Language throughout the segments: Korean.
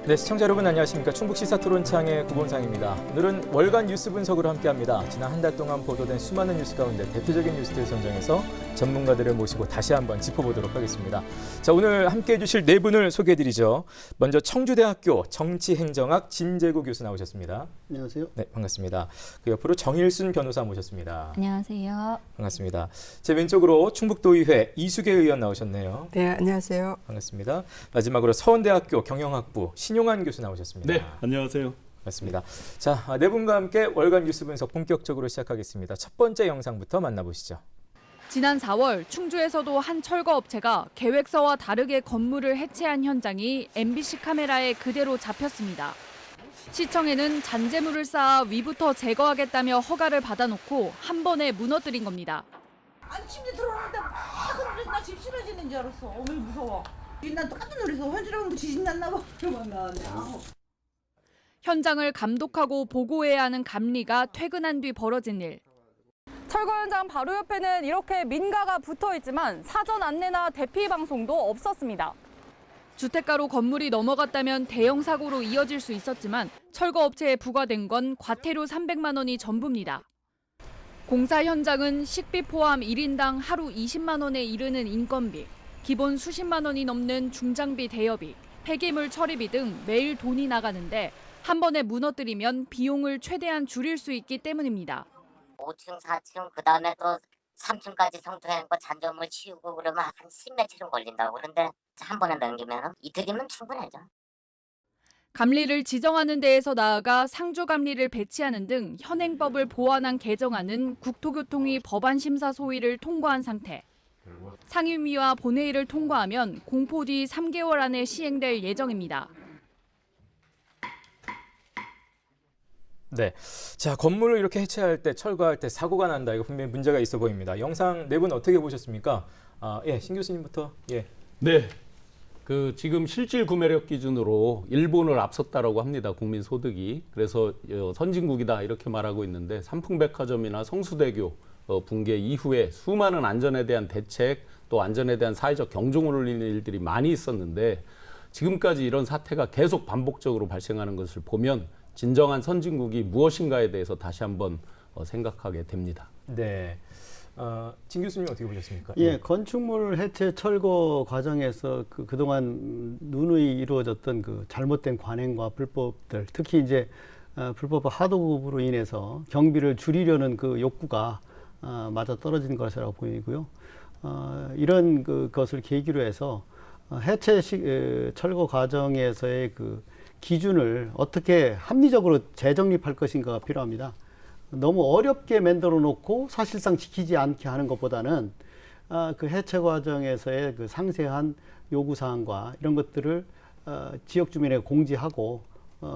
네, 시청자 여러분 안녕하십니까. 충북 시사토론창의 구본상입니다. 오늘은 월간 뉴스 분석으로 함께합니다. 지난 한 달 동안 보도된 수많은 뉴스 가운데 대표적인 뉴스들 선정해서 전문가들을 모시고 다시 한번 짚어보도록 하겠습니다. 자, 오늘 함께해 주실 네 분을 소개해드리죠. 먼저 청주대학교 정치행정학 진재구 교수 나오셨습니다. 안녕하세요. 네, 반갑습니다. 그 옆으로 정일순 변호사 모셨습니다. 안녕하세요. 반갑습니다. 제 왼쪽으로 충북도의회 이수계 의원 나오셨네요. 네, 안녕하세요. 반갑습니다. 마지막으로 서원대학교 경영학부 신용환 교수 나오셨습니다. 네, 안녕하세요. 맞습니다. 자, 네 분과 함께 월간 뉴스 분석 본격적으로 시작하겠습니다. 첫 번째 영상부터 만나보시죠. 지난 4월 충주에서도 한 철거 업체가 계획서와 다르게 건물을 해체한 현장이 MBC 카메라에 그대로 잡혔습니다. 시청에는 잔재물을 쌓아 위부터 제거하겠다며 허가를 받아놓고 한 번에 무너뜨린 겁니다. 아니 침대 들어오는데 막 그러는데 나 집 싫어지는 줄 알았어. 어머 무서워. 난 또 깜짝 놀라서 현주랑 뭐 지진 났나 봐. 그러면 나왔네. 현장을 감독하고 보고해야 하는 감리가 퇴근한 뒤 벌어진 일. 철거 현장 바로 옆에는 이렇게 민가가 붙어 있지만 사전 안내나 대피 방송도 없었습니다. 주택가로 건물이 넘어갔다면 대형 사고로 이어질 수 있었지만 철거 업체에 부과된 건 과태료 300만 원이 전부입니다. 공사 현장은 식비 포함 1인당 하루 20만 원에 이르는 인건비, 기본 수십만 원이 넘는 중장비 대여비, 폐기물 처리비 등 매일 돈이 나가는데 한 번에 무너뜨리면 비용을 최대한 줄일 수 있기 때문입니다. 5층, 4층, 그다음에 또 3층까지 성토해놓고 잔존물 치우고 그러면 한 10며칠은 걸린다고. 그런데 한 번에 넘기면 이틀이면 충분하죠. 감리를 지정하는 데에서 나아가 상주 감리를 배치하는 등 현행법을 보완한 개정안은 국토교통위 법안 심사 소위를 통과한 상태. 상임위와 본회의를 통과하면 공포 뒤 3개월 안에 시행될 예정입니다. 네, 자, 건물을 이렇게 해체할 때, 철거할 때 사고가 난다. 이거 분명히 문제가 있어 보입니다. 영상 네 분 어떻게 보셨습니까? 신 교수님부터. 예. 네, 지금 실질 구매력 기준으로 일본을 앞섰다라고 합니다. 국민 소득이. 그래서 선진국이다 이렇게 말하고 있는데 삼풍백화점이나 성수대교 붕괴 이후에 수많은 안전에 대한 대책, 또 안전에 대한 사회적 경종을 울리는 일들이 많이 있었는데 지금까지 이런 사태가 계속 반복적으로 발생하는 것을 보면 진정한 선진국이 무엇인가에 대해서 다시 한번 생각하게 됩니다. 네. 진 교수님 어떻게 보셨습니까? 예, 건축물 해체 철거 과정에서 그동안 누누이 이루어졌던 그 잘못된 관행과 불법들, 특히 이제 불법 하도급으로 인해서 경비를 줄이려는 그 욕구가 맞아 떨어진 것이라고 보이고요. 이런 것을 계기로 해서 해체 철거 과정에서의 그 기준을 어떻게 합리적으로 재정립할 것인가가 필요합니다. 너무 어렵게 만들어 놓고 사실상 지키지 않게 하는 것보다는 그 해체 과정에서의 그 상세한 요구사항과 이런 것들을 지역 주민에게 공지하고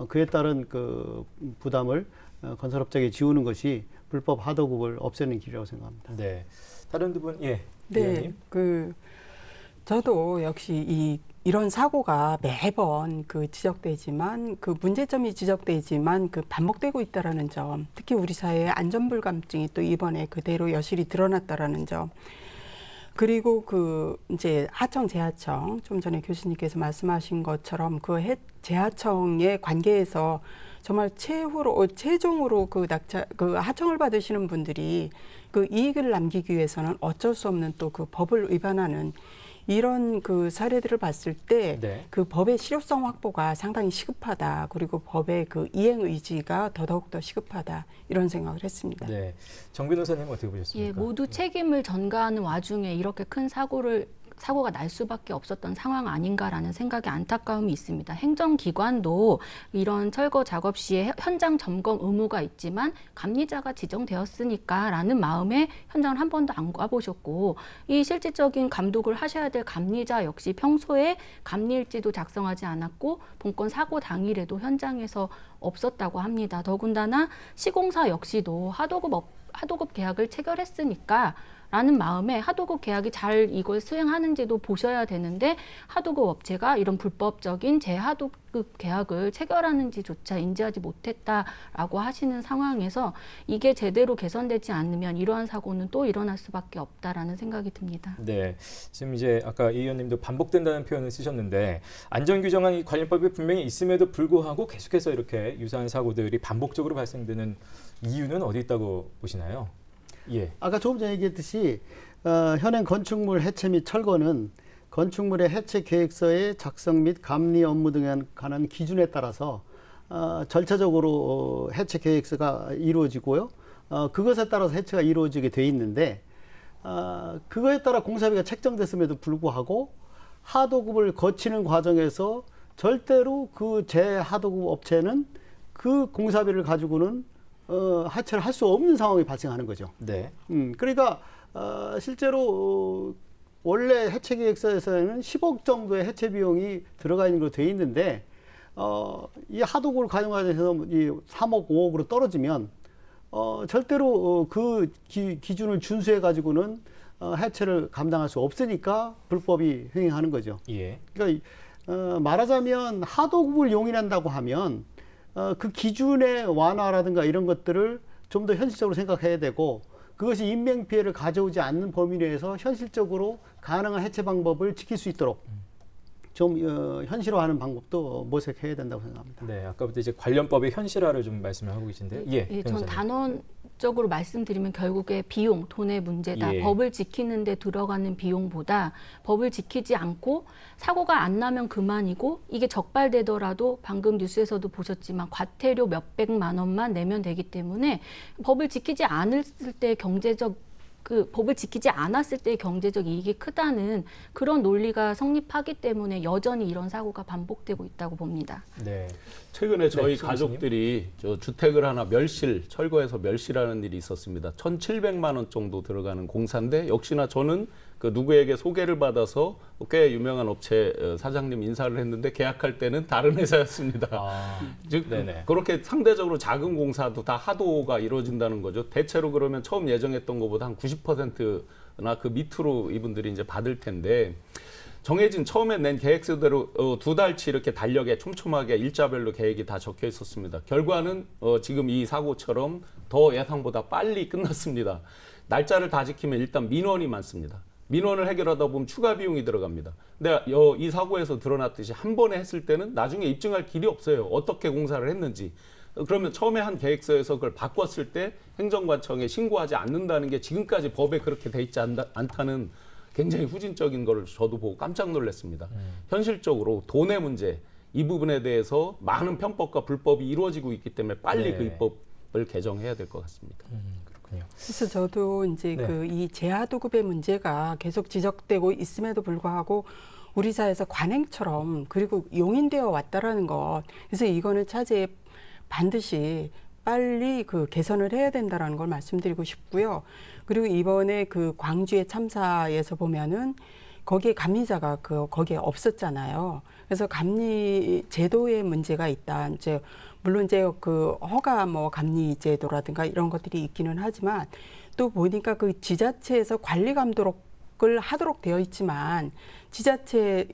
그에 따른 그 부담을 건설업자에게 지우는 것이 불법 하도급을 없애는 길이라고 생각합니다. 네. 다른 두 분, 예. 네, 의원님. 저도 역시 이런 사고가 매번 지적되지만 문제점이 지적되지만 반복되고 있다라는 점, 특히 우리 사회의 안전불감증이 또 이번에 그대로 여실히 드러났다라는 점. 그리고 이제 하청 재하청, 좀 전에 교수님께서 말씀하신 것처럼 재하청의 관계에서 정말 최종으로 하청을 받으시는 분들이 이익을 남기기 위해서는 어쩔 수 없는 또 법을 위반하는 이런 사례들을 봤을 때 네. 법의 실효성 확보가 상당히 시급하다. 그리고 법의 이행 의지가 더더욱 시급하다. 이런 생각을 했습니다. 네. 정 변호사님 어떻게 보셨습니까? 예, 모두 책임을 전가하는 와중에 이렇게 큰 사고가 날 수밖에 없었던 상황 아닌가라는 생각에 안타까움이 있습니다. 행정기관도 이런 철거 작업 시에 현장 점검 의무가 있지만 감리자가 지정되었으니까라는 마음에 현장을 한 번도 안 가보셨고 이 실질적인 감독을 하셔야 될 감리자 역시 평소에 감리일지도 작성하지 않았고 본건 사고 당일에도 현장에서 없었다고 합니다. 더군다나 시공사 역시도 하도급 계약을 체결했으니까 라는 마음에 하도급 계약이 잘 이걸 수행하는지도 보셔야 되는데 하도급 업체가 이런 불법적인 재하도급 계약을 체결하는지조차 인지하지 못했다라고 하시는 상황에서 이게 제대로 개선되지 않으면 이러한 사고는 또 일어날 수밖에 없다라는 생각이 듭니다. 네, 지금 이제 아까 이 의원님도 반복된다는 표현을 쓰셨는데 안전규정안 관련법이 분명히 있음에도 불구하고 계속해서 이렇게 유사한 사고들이 반복적으로 발생되는 이유는 어디 있다고 보시나요? 예. 아까 조금 전에 얘기했듯이 현행 건축물 해체 및 철거는 건축물의 해체 계획서의 작성 및 감리 업무 등에 관한 기준에 따라서 절차적으로 해체 계획서가 이루어지고요. 그것에 따라서 해체가 이루어지게 돼 있는데 그거에 따라 공사비가 책정됐음에도 불구하고 하도급을 거치는 과정에서 절대로 그 재하도급 업체는 그 공사비를 가지고는 해체를 할 수 없는 상황이 발생하는 거죠. 네. 그러니까 실제로 원래 해체 계획서에서는 10억 정도의 해체 비용이 들어가 있는 걸로 돼 있는데 이 하도급을 가정하면서 이 3억, 5억으로 떨어지면 절대로 그 기준을 준수해 가지고는 해체를 감당할 수 없으니까 불법이 횡행하는 거죠. 예. 그러니까 말하자면 하도급을 용인한다고 하면 그 기준의 완화라든가 이런 것들을 좀 더 현실적으로 생각해야 되고 그것이 인명피해를 가져오지 않는 범위 내에서 현실적으로 가능한 해체 방법을 지킬 수 있도록 좀 현실화하는 방법도 모색해야 된다고 생각합니다. 네, 아까부터 이제 관련법의 현실화를 좀 말씀을 하고 계신데요. 예, 예, 전 단언적으로 말씀드리면 결국에 비용, 돈의 문제다. 예. 법을 지키는 데 들어가는 비용보다 법을 지키지 않고 사고가 안 나면 그만이고 이게 적발되더라도 방금 뉴스에서도 보셨지만 과태료 몇백만 원만 내면 되기 때문에 법을 지키지 않았을 때 법을 지키지 않았을 때 경제적 이익이 크다는 그런 논리가 성립하기 때문에 여전히 이런 사고가 반복되고 있다고 봅니다. 네. 최근에 저희 네, 가족들이 저 주택을 하나 철거해서 멸실하는 일이 있었습니다. 1,700만 원 정도 들어가는 공사인데 역시나 저는 그 누구에게 소개를 받아서 꽤 유명한 업체 사장님 인사를 했는데 계약할 때는 다른 회사였습니다. 즉 네네. 그렇게 상대적으로 작은 공사도 다 하도가 이루어진다는 거죠. 대체로 그러면 처음 예정했던 것보다 한 90%나 그 밑으로 이분들이 이제 받을 텐데 정해진 처음에 낸 계획서대로 2달치 이렇게 달력에 촘촘하게 일자별로 계획이 다 적혀 있었습니다. 결과는 지금 이 사고처럼 더 예상보다 빨리 끝났습니다. 날짜를 다 지키면 일단 민원이 많습니다. 민원을 해결하다 보면 추가 비용이 들어갑니다. 근데 이 사고에서 드러났듯이 한 번에 했을 때는 나중에 입증할 길이 없어요. 어떻게 공사를 했는지. 그러면 처음에 한 계획서에서 그걸 바꿨을 때 행정관청에 신고하지 않는다는 게 지금까지 법에 그렇게 돼 있지 않다는 굉장히 후진적인 걸 저도 보고 깜짝 놀랐습니다. 현실적으로 돈의 문제, 이 부분에 대해서 많은 편법과 불법이 이루어지고 있기 때문에 빨리 네. 그 입법을 개정해야 될 것 같습니다. 그렇군요. 그래서 저도 이제 네. 이 재하도급의 문제가 계속 지적되고 있음에도 불구하고 우리 사회에서 관행처럼 그리고 용인되어 왔다라는 것. 그래서 이거는 차제에 반드시 빨리 그 개선을 해야 된다라는 걸 말씀드리고 싶고요. 그리고 이번에 그 광주의 참사에서 보면은 거기에 감리자가 거기에 없었잖아요. 그래서 감리 제도에 문제가 있다. 이제 물론 이제 그 허가 감리 제도라든가 이런 것들이 있기는 하지만 또 보니까 그 지자체에서 관리 감독을 하도록 되어 있지만 지자체에서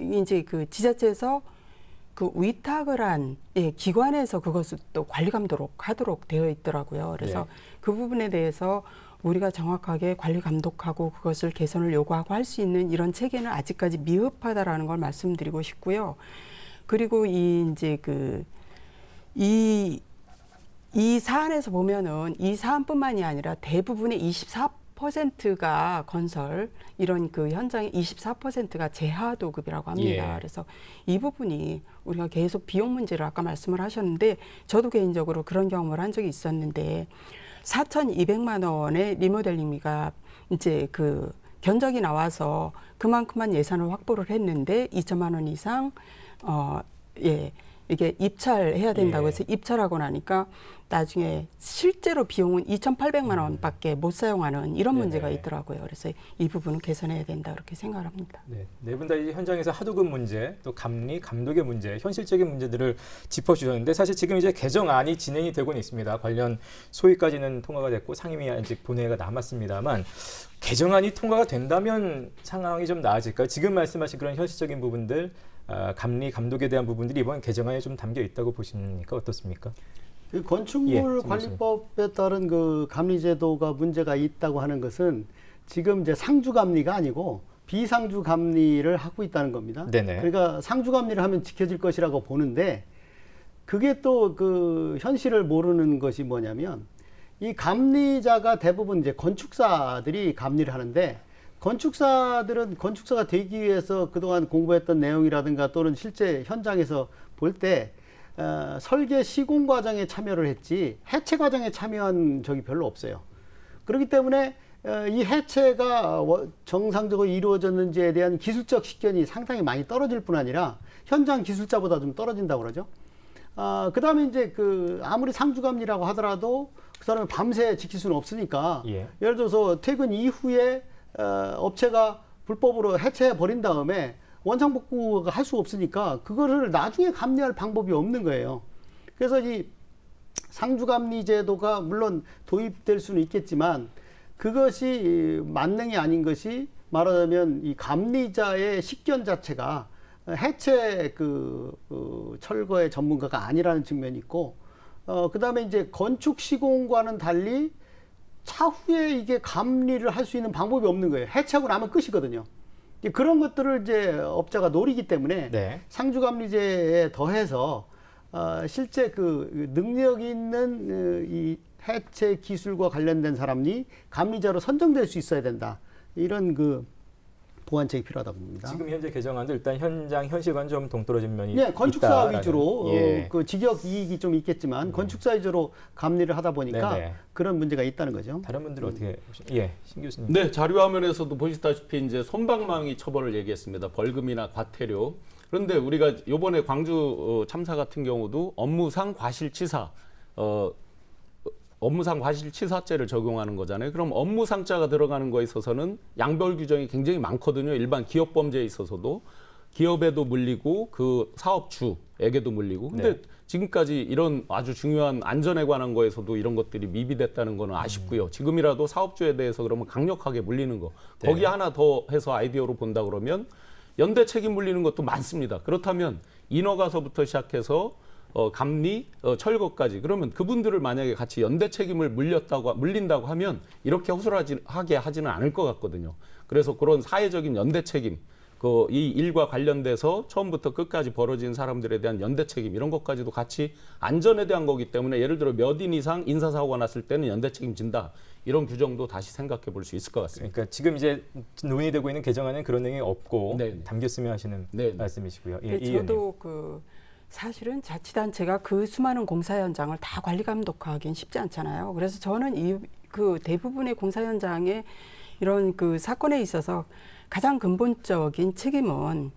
그 위탁을 한 기관에서 그것을 또 관리 감독 하도록 되어 있더라고요. 그래서 그 부분에 대해서 우리가 정확하게 관리 감독하고 그것을 개선을 요구하고 할 수 있는 이런 체계는 아직까지 미흡하다라는 걸 말씀드리고 싶고요. 그리고 이 사안에서 보면은 이 사안뿐만이 아니라 대부분의 24%가 건설 이런 그 현장의 24%가 재하도급이라고 합니다. 예. 그래서 이 부분이 우리가 계속 비용 문제를 아까 말씀을 하셨는데 저도 개인적으로 그런 경험을 한 적이 있었는데 4,200만 원의 리모델링비가 이제 그 견적이 나와서 그만큼만 예산을 확보를 했는데 2천만 원 이상 이게 입찰해야 된다고 예. 해서 입찰하고 나니까 나중에 실제로 비용은 2,800만 원밖에 못 사용하는 이런 네네. 문제가 있더라고요. 그래서 이 부분은 개선해야 된다 그렇게 생각을 합니다. 네 분 다 현장에서 하도급 문제, 또 감리, 감독의 문제, 현실적인 문제들을 짚어주셨는데 사실 지금 이제 개정안이 진행이 되고는 있습니다. 관련 소위까지는 통과가 됐고 상임위 아직 본회의가 남았습니다만 개정안이 통과가 된다면 상황이 좀 나아질까요? 지금 말씀하신 그런 현실적인 부분들, 감리, 감독에 대한 부분들이 이번 개정안에 좀 담겨 있다고 보십니까? 어떻습니까? 그 건축물 예, 관리법에 따른 그 감리제도가 문제가 있다고 하는 것은 지금 이제 상주 감리가 아니고 비상주 감리를 하고 있다는 겁니다. 네네. 그러니까 상주 감리를 하면 지켜질 것이라고 보는데 그게 또 그 현실을 모르는 것이 뭐냐면 이 감리자가 대부분 이제 건축사들이 감리를 하는데 건축사들은 건축사가 되기 위해서 그동안 공부했던 내용이라든가 또는 실제 현장에서 볼 때 설계 시공 과정에 참여를 했지 해체 과정에 참여한 적이 별로 없어요. 그렇기 때문에 이 해체가 정상적으로 이루어졌는지에 대한 기술적 식견이 상당히 많이 떨어질 뿐 아니라 현장 기술자보다 좀 떨어진다고 그러죠. 그 다음에 이제 아무리 상주감리라고 하더라도 그 사람이 밤새 지킬 수는 없으니까 예. 예를 들어서 퇴근 이후에 업체가 불법으로 해체해 버린 다음에 원상복구가 할 수 없으니까 그거를 나중에 감리할 방법이 없는 거예요. 그래서 이 상주감리 제도가 물론 도입될 수는 있겠지만 그것이 만능이 아닌 것이 말하자면 이 감리자의 식견 자체가 해체 철거의 전문가가 아니라는 측면이 있고 그다음에 이제 건축 시공과는 달리 차후에 이게 감리를 할 수 있는 방법이 없는 거예요. 해체하고 나면 끝이거든요. 그런 것들을 이제 업자가 노리기 때문에 네. 상주감리제에 더해서 실제 능력 있는 이 해체 기술과 관련된 사람이 감리자로 선정될 수 있어야 된다. 이런 보완책이 필요하다고 봅니다. 지금 현재 개정안도 일단 현장 현실과는 좀 동떨어진 면이 예, 건축사 있다라는, 위주로 예. 직역 이익이 좀 있겠지만 건축사 위주로 감리를 하다 보니까 네네. 그런 문제가 있다는 거죠. 다른 분들은 어떻게 신 교수님? 네, 자료화면에서도 보시다시피 이제 솜방망이 처벌을 얘기했습니다. 벌금이나 과태료. 그런데 우리가 이번에 광주 참사 같은 경우도 업무상 과실치사, 업무상 과실치사죄를 적용하는 거잖아요. 그럼 업무상자가 들어가는 거에 있어서는 양별 규정이 굉장히 많거든요. 일반 기업 범죄에 있어서도 기업에도 물리고 그 사업주에게도 물리고. 근데 네. 지금까지 이런 아주 중요한 안전에 관한 거에서도 이런 것들이 미비됐다는 거는 아쉽고요. 지금이라도 사업주에 대해서 그러면 강력하게 물리는 거. 네. 거기 하나 더 해서 아이디어로 본다 그러면 연대 책임 물리는 것도 많습니다. 그렇다면 인허가서부터 시작해서 감리, 철거까지. 그러면 그분들을 만약에 같이 연대 책임을 물린다고 하면 이렇게 허술하게 하지는 않을 것 같거든요. 그래서 그런 사회적인 연대 책임, 이 일과 관련돼서 처음부터 끝까지 벌어진 사람들에 대한 연대 책임 이런 것까지도 같이 안전에 대한 거기 때문에 예를 들어 몇 인 이상 인사사고가 났을 때는 연대 책임진다. 이런 규정도 다시 생각해 볼 수 있을 것 같습니다. 그러니까 지금 이제 논의되고 있는 개정안에는 그런 내용이 없고 네. 담겼으면 하시는 네. 말씀이시고요. 네, 이 저도 사실은 자치단체가 그 수많은 공사 현장을 다 관리 감독하기는 쉽지 않잖아요. 그래서 저는 대부분의 공사 현장에 이런 사건에 있어서 가장 근본적인 책임은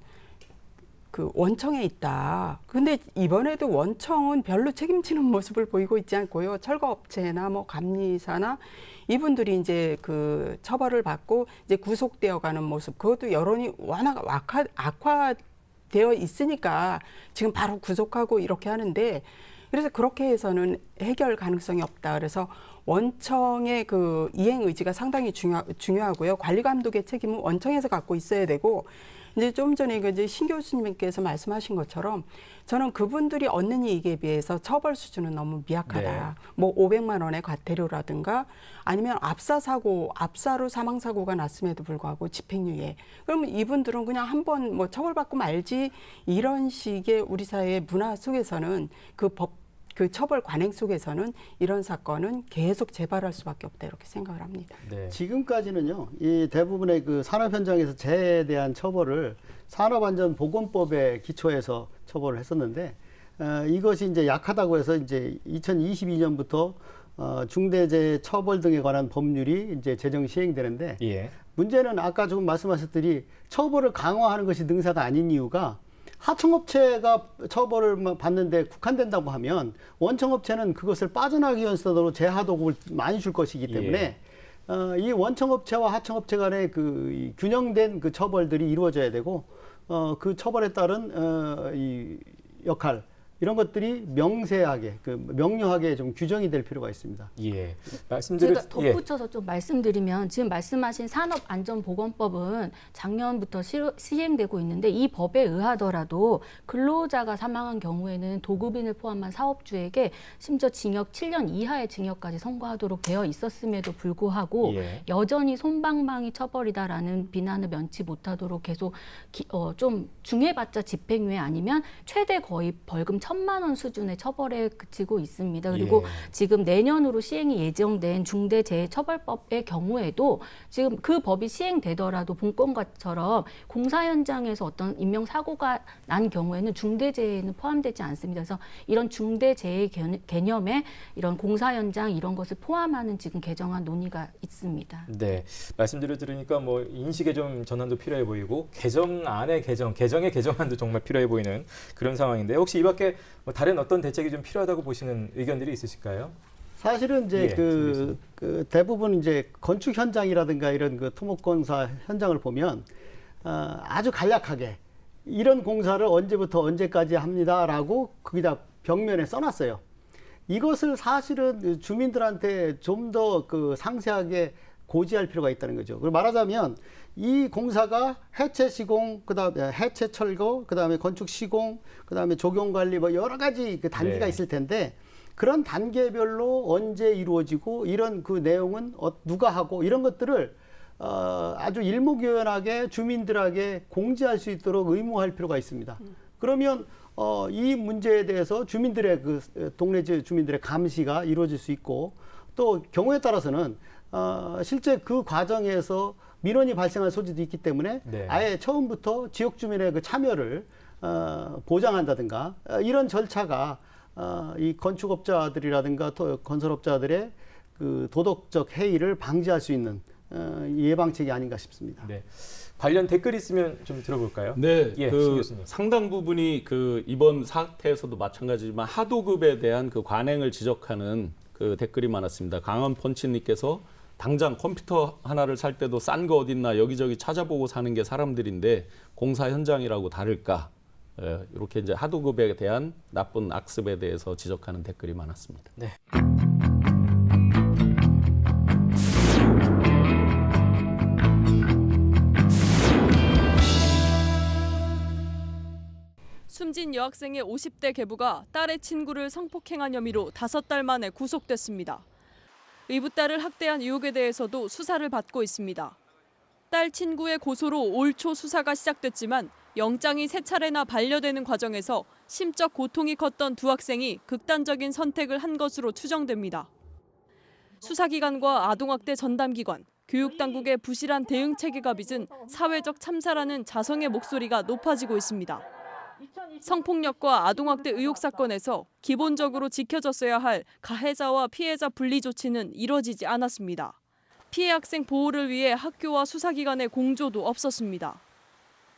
원청에 있다. 근데 이번에도 원청은 별로 책임지는 모습을 보이고 있지 않고요. 철거업체나 감리사나 이분들이 이제 처벌을 받고 이제 구속되어 가는 모습. 그것도 여론이 워낙 악화되어 있으니까 지금 바로 구속하고 이렇게 하는데 그래서 그렇게 해서는 해결 가능성이 없다. 그래서 원청의 이행 의지가 상당히 중요하고요. 관리 감독의 책임은 원청에서 갖고 있어야 되고 이제 좀 전에 이제 신 교수님께서 말씀하신 것처럼 저는 그분들이 얻는 이익에 비해서 처벌 수준은 너무 미약하다. 네. 500만 원의 과태료라든가 아니면 압사로 사망 사고가 났음에도 불구하고 집행유예. 그러면 이분들은 그냥 한번 처벌받고 말지 이런 식의 우리 사회의 문화 속에서는 그 처벌 관행 속에서는 이런 사건은 계속 재발할 수밖에 없다 이렇게 생각을 합니다. 네. 지금까지는요, 이 대부분의 산업 현장에서 재해에 대한 처벌을 산업안전보건법에 기초해서 처벌을 했었는데 이것이 이제 약하다고 해서 이제 2022년부터 중대재해 처벌 등에 관한 법률이 이제 제정 시행되는데 예. 문제는 아까 조금 말씀하셨더니 처벌을 강화하는 것이 능사가 아닌 이유가 하청업체가 처벌을 받는데 국한된다고 하면 원청업체는 그것을 빠져나가기 위해서도 재하도급을 많이 줄 것이기 때문에 이 원청업체와 하청업체 간의 이 균형된 그 처벌들이 이루어져야 되고 그 처벌에 따른 이 역할 이런 것들이 명세하게 명료하게 좀 규정이 될 필요가 있습니다. 예. 제가 덧붙여서 좀 말씀드리면 지금 말씀하신 산업안전보건법은 작년부터 시행되고 있는데 이 법에 의하더라도 근로자가 사망한 경우에는 도급인을 포함한 사업주에게 심지어 징역 7년 이하의 징역까지 선고하도록 되어 있었음에도 불구하고 여전히 솜방망이 처벌이다라는 비난을 면치 못하도록 계속 좀 중해봤자 집행유예 아니면 최대 거의 벌금 1,000만 원 수준의 처벌에 그치고 있습니다. 그리고 지금 내년으로 시행이 예정된 중대재해처벌법의 경우에도 지금 그 법이 시행되더라도 본건과처럼 공사 현장에서 어떤 인명사고가 난 경우에는 중대재해는 포함되지 않습니다. 그래서 이런 중대재해 개념에 이런 공사 현장 이런 것을 포함하는 지금 개정안 논의가 있습니다. 네, 말씀들을 들으니까 뭐 인식의 좀 전환도 필요해 보이고 개정의 개정안도 정말 필요해 보이는 그런 상황인데 혹시 이 밖에 뭐 다른 어떤 대책이 좀 필요하다고 보시는 의견들이 있으실까요? 사실은 이제 그 대부분 이제 건축 현장이라든가 이런 그 토목공사 현장을 보면 아주 간략하게 이런 공사를 언제부터 언제까지 합니다라고 거기다 벽면에 써놨어요. 이것을 사실은 주민들한테 좀 더 그 상세하게 고지할 필요가 있다는 거죠. 그리고 말하자면 이 공사가 해체 시공, 그다음에 해체 철거, 그다음에 건축 시공, 그다음에 조경 관리 뭐 여러 가지 그 단계가 있을 텐데 그런 단계별로 언제 이루어지고 이런 그 내용은 누가 하고 이런 것들을 아주 일목요연하게 주민들에게 공지할 수 있도록 의무화할 필요가 있습니다. 그러면 이 문제에 대해서 주민들의 그 동네 주민들의 감시가 이루어질 수 있고 또 경우에 따라서는 실제 그 과정에서 민원이 발생할 소지도 있기 때문에 아예 처음부터 지역 주민의 그 참여를 보장한다든가 이런 절차가 이 건축업자들이라든가 또 건설업자들의 그 도덕적 해이를 방지할 수 있는 예방책이 아닌가 싶습니다. 네. 관련 댓글 있으면 좀 들어볼까요? 네, 그 상당 부분이 그 이번 사태에서도 마찬가지지만 하도급에 대한 그 관행을 지적하는 그 댓글이 많았습니다. 강원 펀치님께서 당장 컴퓨터 하나를 살 때도 싼 거 어딨나 여기저기 찾아보고 사는 게 사람들인데 공사 현장이라고 다를까? 이렇게 이제 하도급에 대한 나쁜 악습에 대해서 지적하는 댓글이 많았습니다. 네. 숨진 여학생의 50대 계부가 딸의 친구를 성폭행한 혐의로 5달 만에 구속됐습니다. 의붓 딸을 학대한 의혹에 대해서도 수사를 받고 있습니다. 딸 친구의 고소로 올 초 수사가 시작됐지만 영장이 3차례나 반려되는 과정에서 심적 고통이 컸던 두 학생이 극단적인 선택을 한 것으로 추정됩니다. 수사기관과 아동학대 전담기관, 교육당국의 부실한 대응 체계가 빚은 사회적 참사라는 자성의 목소리가 높아지고 있습니다. 성폭력과 아동학대 의혹 사건에서 기본적으로 지켜졌어야 할 가해자와 피해자 분리 조치는 이뤄지지 않았습니다. 피해 학생 보호를 위해 학교와 수사기관의 공조도 없었습니다.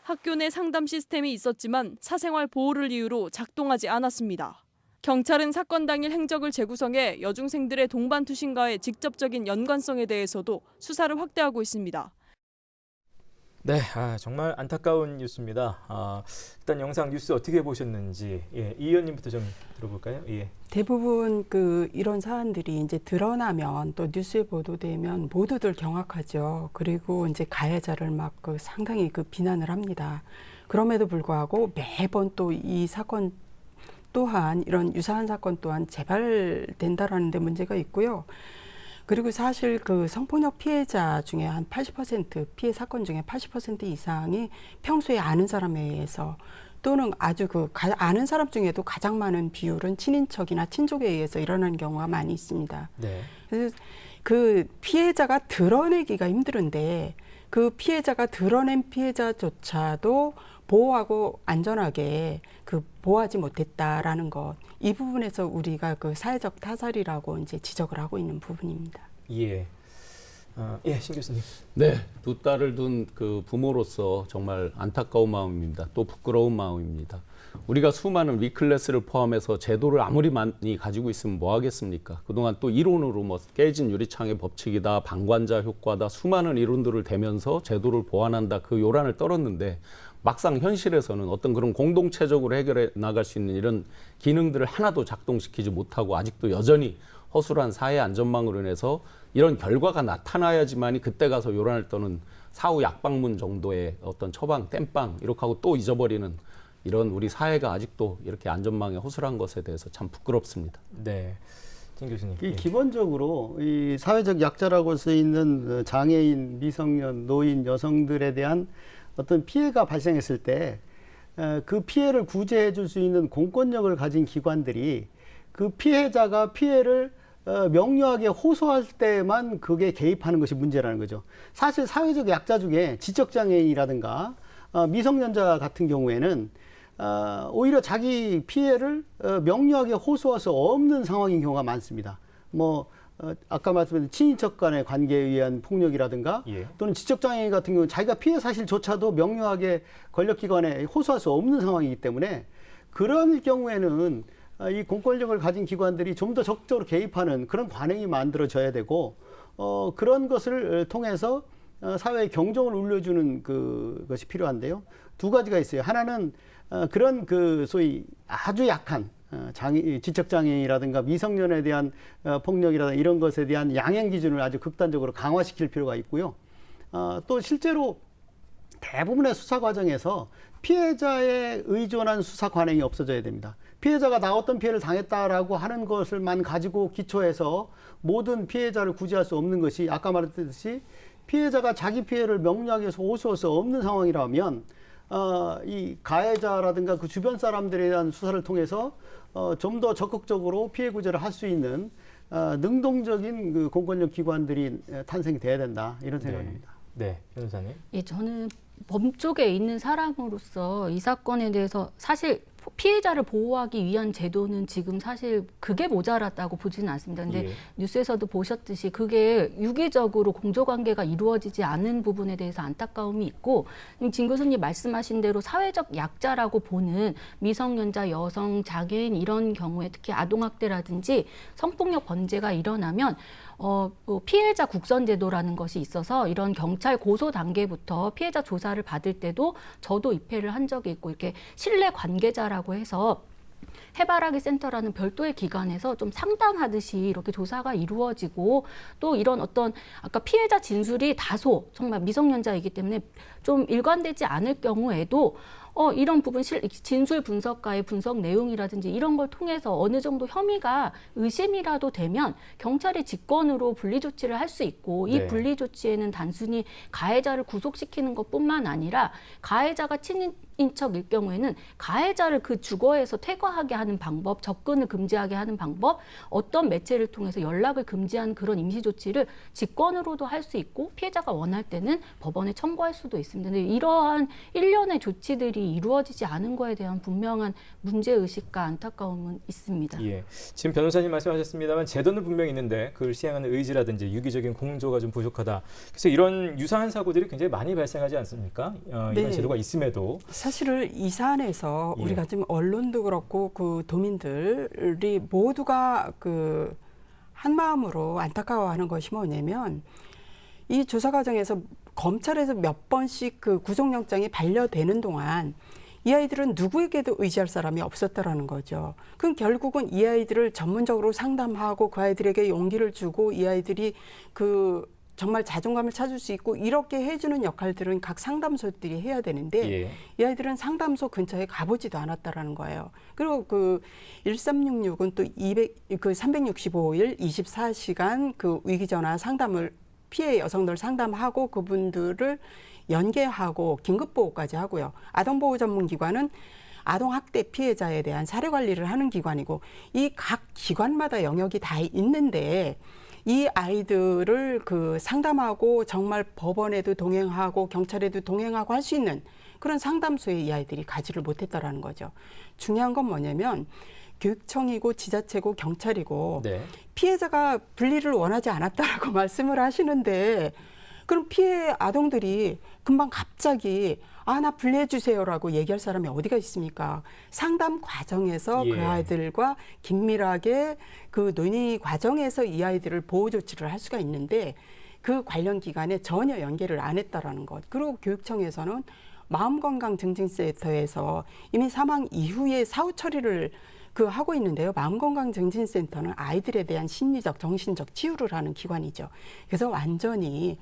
학교 내 상담 시스템이 있었지만 사생활 보호를 이유로 작동하지 않았습니다. 경찰은 사건 당일 행적을 재구성해 여중생들의 동반 투신과의 직접적인 연관성에 대해서도 수사를 확대하고 있습니다. 네, 정말 안타까운 뉴스입니다. 일단 영상 뉴스 어떻게 보셨는지 이 의원님부터 좀 들어볼까요? 대부분 이런 사안들이 이제 드러나면 또 뉴스에 보도되면 모두들 경악하죠. 그리고 이제 가해자를 막 상당히 비난을 합니다. 그럼에도 불구하고 매번 또 이 사건 또한 이런 유사한 사건 또한 재발된다라는 데 문제가 있고요. 그리고 사실 성폭력 피해자 중에 한 80% 피해 사건 중에 80% 이상이 평소에 아는 사람에 의해서 또는 아주 아는 사람 중에도 가장 많은 비율은 친인척이나 친족에 의해서 일어나는 경우가 많이 있습니다. 네. 그래서 그 피해자가 드러내기가 힘들은데 그 피해자가 드러낸 피해자조차도 보호하고 안전하게 보호하지 못했다라는 것, 이 부분에서 우리가 사회적 타살이라고 이제 지적을 하고 있는 부분입니다. 예. 예, 신 교수님. 네, 두 딸을 둔 그 부모로서 정말 안타까운 마음입니다. 또 부끄러운 마음입니다. 우리가 수많은 위클래스를 포함해서 제도를 아무리 많이 가지고 있으면 뭐 하겠습니까? 그동안 또 이론으로 뭐 깨진 유리창의 법칙이다, 방관자 효과다, 수많은 이론들을 대면서 제도를 보완한다, 그 요란을 떨었는데 막상 현실에서는 어떤 그런 공동체적으로 해결해 나갈 수 있는 이런 기능들을 하나도 작동시키지 못하고 아직도 여전히 허술한 사회 안전망으로 인해서 이런 결과가 나타나야지만이 그때 가서 요란을 떠는 사후 약방문 정도의 어떤 처방, 땜빵 이렇게 하고 또 잊어버리는 이런 우리 사회가 아직도 이렇게 안전망에 허술한 것에 대해서 참 부끄럽습니다. 네, 신 교수님. 이 기본적으로 이 사회적 약자라고 쓰이는 장애인, 미성년, 노인, 여성들에 대한 어떤 피해가 발생했을 때 그 피해를 구제해 줄 수 있는 공권력을 가진 기관들이 그 피해자가 피해를 명료하게 호소할 때만 그게 개입하는 것이 문제라는 거죠. 사실 사회적 약자 중에 지적장애인이라든가 미성년자 같은 경우에는 오히려 자기 피해를 명료하게 호소할 수 없는 상황인 경우가 많습니다. 아까 말씀드린 친인척 간의 관계에 의한 폭력이라든가 예. 또는 지적장애인 같은 경우는 자기가 피해 사실조차도 명료하게 권력기관에 호소할 수 없는 상황이기 때문에 그런 경우에는 이 공권력을 가진 기관들이 좀 더 적극적으로 개입하는 그런 관행이 만들어져야 되고 그런 것을 통해서 사회의 경종을 울려주는 그것이 필요한데요. 두 가지가 있어요. 하나는 그런 소위 아주 약한 지적장애인이라든가 미성년에 대한 폭력이라든가 이런 것에 대한 양형 기준을 아주 극단적으로 강화시킬 필요가 있고요. 또 실제로 대부분의 수사 과정에서 피해자에 의존한 수사 관행이 없어져야 됩니다. 피해자가 나 어떤 피해를 당했다라고 하는 것을만 가지고 기초해서 모든 피해자를 구제할 수 없는 것이 아까 말했듯이 피해자가 자기 피해를 명료하게 호소할 수 없는 상황이라면 이 가해자라든가 그 주변 사람들에 대한 수사를 통해서 좀 더 적극적으로 피해 구제를 할 수 있는 능동적인 그 공권력 기관들이 탄생이 돼야 된다 이런 생각입니다. 네, 변호사님. 예, 저는 법조계에 있는 사람으로서 이 사건에 대해서 사실 피해자를 보호하기 위한 제도는 지금 사실 그게 모자랐다고 보지는 않습니다. 근데 예. 뉴스에서도 보셨듯이 그게 유기적으로 공조관계가 이루어지지 않은 부분에 대해서 안타까움이 있고 진 교수님 말씀하신 대로 사회적 약자라고 보는 미성년자, 여성, 장애인 이런 경우에 특히 아동학대라든지 성폭력 범죄가 일어나면 피해자 국선제도라는 것이 있어서 이런 경찰 고소 단계부터 피해자 조사를 받을 때도 저도 입회를 한 적이 있고 이렇게 신뢰 관계자라고 해서 해바라기 센터라는 별도의 기관에서 좀 상담하듯이 이렇게 조사가 이루어지고 또 이런 어떤 아까 피해자 진술이 다소 정말 미성년자이기 때문에 좀 일관되지 않을 경우에도 이런 부분 진술 분석가의 분석 내용이라든지 이런 걸 통해서 어느 정도 혐의가 의심이라도 되면 경찰이 직권으로 분리 조치를 할 수 있고 이 네. 분리 조치에는 단순히 가해자를 구속시키는 것뿐만 아니라 가해자가 친인척일 경우에는 가해자를 그 주거에서 퇴거하게 하는 방법, 접근을 금지하게 하는 방법, 어떤 매체를 통해서 연락을 금지하는 그런 임시 조치를 직권으로도 할 수 있고 피해자가 원할 때는 법원에 청구할 수도 있습니다. 근데 이러한 일련의 조치들이 이루어지지 않은 거에 대한 분명한 문제의식과 안타까움은 있습니다. 예. 지금 변호사님 말씀하셨습니다만 제도는 분명히 있는데 그걸 시행하는 의지라든지 유기적인 공조가 좀 부족하다. 그래서 이런 유사한 사고들이 굉장히 많이 발생하지 않습니까? 이런 네. 제도가 있음에도. 사실은 이 사안에서 예. 우리가 지금 언론도 그렇고 그 도민들이 모두가 그 한 마음으로 안타까워하는 것이 뭐냐면 이 조사 과정에서 검찰에서 몇 번씩 그 구속영장이 반려되는 동안 이 아이들은 누구에게도 의지할 사람이 없었다라는 거죠. 그럼 결국은 이 아이들을 전문적으로 상담하고 그 아이들에게 용기를 주고 이 아이들이 그 정말 자존감을 찾을 수 있고 이렇게 해주는 역할들은 각 상담소들이 해야 되는데 예. 이 아이들은 상담소 근처에 가보지도 않았다라는 거예요. 그리고 그 1366은 또 365일 24시간 그 위기전화 상담을 피해 여성들 상담하고 그분들을 연계하고 긴급보호까지 하고요. 아동보호 전문기관은 아동학대 피해자에 대한 사례 관리를 하는 기관이고 이 각 기관마다 영역이 다 있는데 이 아이들을 그 상담하고 정말 법원에도 동행하고 경찰에도 동행하고 할 수 있는 그런 상담소에 이 아이들이 가지를 못했다라는 거죠. 중요한 건 뭐냐면 교육청이고 지자체고 경찰이고 네. 피해자가 분리를 원하지 않았다라고 말씀을 하시는데 그럼 피해 아동들이 금방 갑자기 나 분리해 주세요라고 얘기할 사람이 어디가 있습니까? 상담 과정에서 예. 그 아이들과 긴밀하게 그 논의 과정에서 이 아이들을 보호 조치를 할 수가 있는데 그 관련 기관에 전혀 연계를 안 했다라는 것. 그리고 교육청에서는 마음건강증진센터에서 이미 사망 이후에 사후 처리를 하고 있는데요. 마음건강증진센터는 아이들에 대한 심리적, 정신적 치유를 하는 기관이죠. 그래서 완전히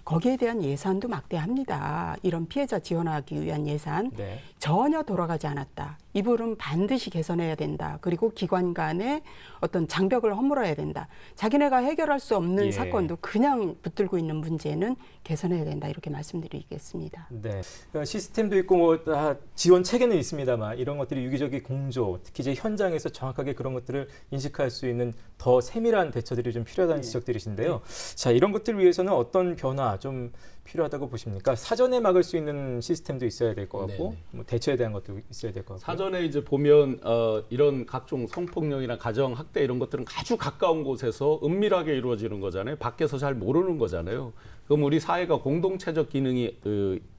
거기에 대한 예산도 막대합니다. 이런 피해자 지원하기 위한 예산 네. 전혀 돌아가지 않았다. 이 부분은 반드시 개선해야 된다. 그리고 기관 간의 어떤 장벽을 허물어야 된다. 자기네가 해결할 수 없는 예. 사건도 그냥 붙들고 있는 문제는 개선해야 된다. 이렇게 말씀드리겠습니다. 네. 그러니까 시스템도 있고 뭐 다 지원 체계는 있습니다만 이런 것들이 유기적인 공조, 특히 이제 현장에서 정확하게 그런 것들을 인식할 수 있는 더 세밀한 대처들이 좀 필요하다는 지적들이신데요. 자, 이런 것들 위해서는 어떤 변화 좀 필요하다고 보십니까? 사전에 막을 수 있는 시스템도 있어야 될 것 같고 네네. 뭐 대처에 대한 것도 있어야 될 것 같고. 사전에 이제 보면 이런 각종 성폭력이나 가정 학대 이런 것들은 아주 가까운 곳에서 은밀하게 이루어지는 거잖아요. 밖에서 잘 모르는 거잖아요. 그럼 우리 사회가 공동체적 기능이